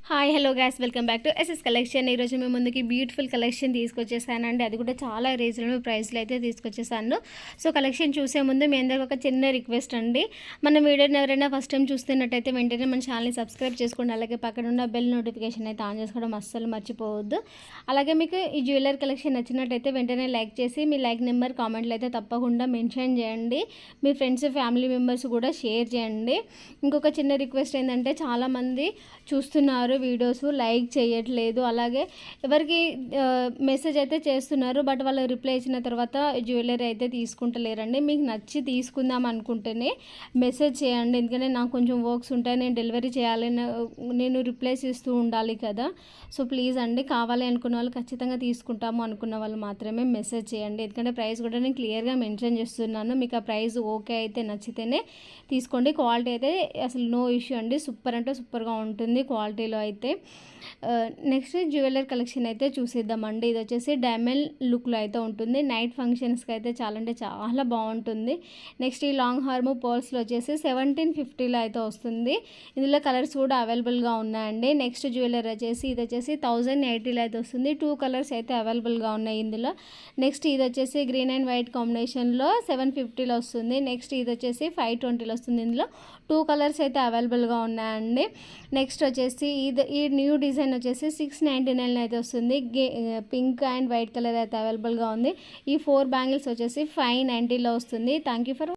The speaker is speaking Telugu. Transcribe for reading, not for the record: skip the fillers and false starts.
Hi hello guys welcome back to SS collection. ఈరోజు మేము ముందుకి బ్యూటిఫుల్ కలెక్షన్ తీసుకొచ్చేసానండి. అది కూడా చాలా రీజనబుల్ ప్రైస్లో అయితే తీసుకొచ్చేసాను. సో కలెక్షన్ చూసే ముందు మీ అందరికి ఒక చిన్న రిక్వెస్ట్ అండి. మన వీడియోని ఎవరైనా ఫస్ట్ టైం చూస్తున్నట్టయితే వెంటనే మన ఛానల్ని సబ్స్క్రైబ్ చేసుకోండి. అలాగే పక్కన ఉన్న బెల్ నోటిఫికేషన్ అయితే ఆన్ చేసుకోవడం అస్సలు మర్చిపోవద్దు. అలాగే మీకు ఈ జ్యువెలరీ కలెక్షన్ నచ్చినట్టయితే వెంటనే లైక్ చేసి మీ లైక్ నెంబర్ కామెంట్లో అయితే తప్పకుండా మెన్షన్ చేయండి. మీ ఫ్రెండ్స్ ఫ్యామిలీ మెంబర్స్ కూడా షేర్ చేయండి. ఇంకొక చిన్న రిక్వెస్ట్ ఏంటంటే చాలామంది చూస్తున్నారు వీడియోస్, లైక్ చేయట్లేదు. అలాగే ఎవరికి మెసేజ్ అయితే చేస్తున్నారు, బట్ వాళ్ళు రిప్లై ఇచ్చిన తర్వాత జ్యువెలరీ అయితే తీసుకుంటలేరండి. మీకు నచ్చి తీసుకుందాం అనుకుంటేనే మెసేజ్ చేయండి. ఎందుకంటే నాకు కొంచెం వర్క్స్ ఉంటాయి, నేను డెలివరీ చేయాలి, నేను రిప్లైస్ ఇస్తూ ఉండాలి కదా. సో ప్లీజ్ అండి, కావాలి అనుకున్న వాళ్ళు ఖచ్చితంగా తీసుకుంటాము అనుకున్న వాళ్ళు మాత్రమే మెసేజ్ చేయండి. ఎందుకంటే ప్రైస్ కూడా నేను క్లియర్గా మెన్షన్ చేస్తున్నాను. మీకు ఆ ప్రైస్ ఓకే అయితే నచ్చితేనే తీసుకోండి. క్వాలిటీ అయితే అసలు నో ఇష్యూ అండి, సూపర్ అంటే సూపర్గా ఉంటుంది క్వాలిటీలో అయితే. నెక్స్ట్ జ్యువెలరీ కలెక్షన్ అయితే చూసేద్దామండి. ఇది వచ్చేసి డైమండ్ లుక్లో అయితే ఉంటుంది. నైట్ ఫంక్షన్స్కి అయితే చాలా అంటే చాలా బాగుంటుంది. నెక్స్ట్ ఈ లాంగ్ హార్మ్ పర్ల్స్లో వచ్చేసి 1750లో అయితే వస్తుంది. ఇందులో కలర్స్ కూడా అవైలబుల్గా ఉన్నాయండి. నెక్స్ట్ జ్యువెలరీ వచ్చేసి ఇది వచ్చేసి 1080లో అయితే వస్తుంది. 2 కలర్స్ అయితే అవైలబుల్గా ఉన్నాయి ఇందులో. నెక్స్ట్ ఇది వచ్చేసి గ్రీన్ అండ్ వైట్ కాంబినేషన్లో 750లో వస్తుంది. నెక్స్ట్ ఇది వచ్చేసి 520లో వస్తుంది. ఇందులో 2 కలర్స్ అయితే అవైలబుల్గా ఉన్నాయండి. నెక్స్ట్ వచ్చేసి ఈ న్యూ డిజైన్ వచ్చేసి 699 అయితే వస్తుంది. పింక్ అండ్ వైట్ కలర్ అయితే అవైలబుల్గా ఉంది. ఈ 4 బ్యాంగిల్స్ వచ్చేసి 590లో వస్తుంది. Thank you for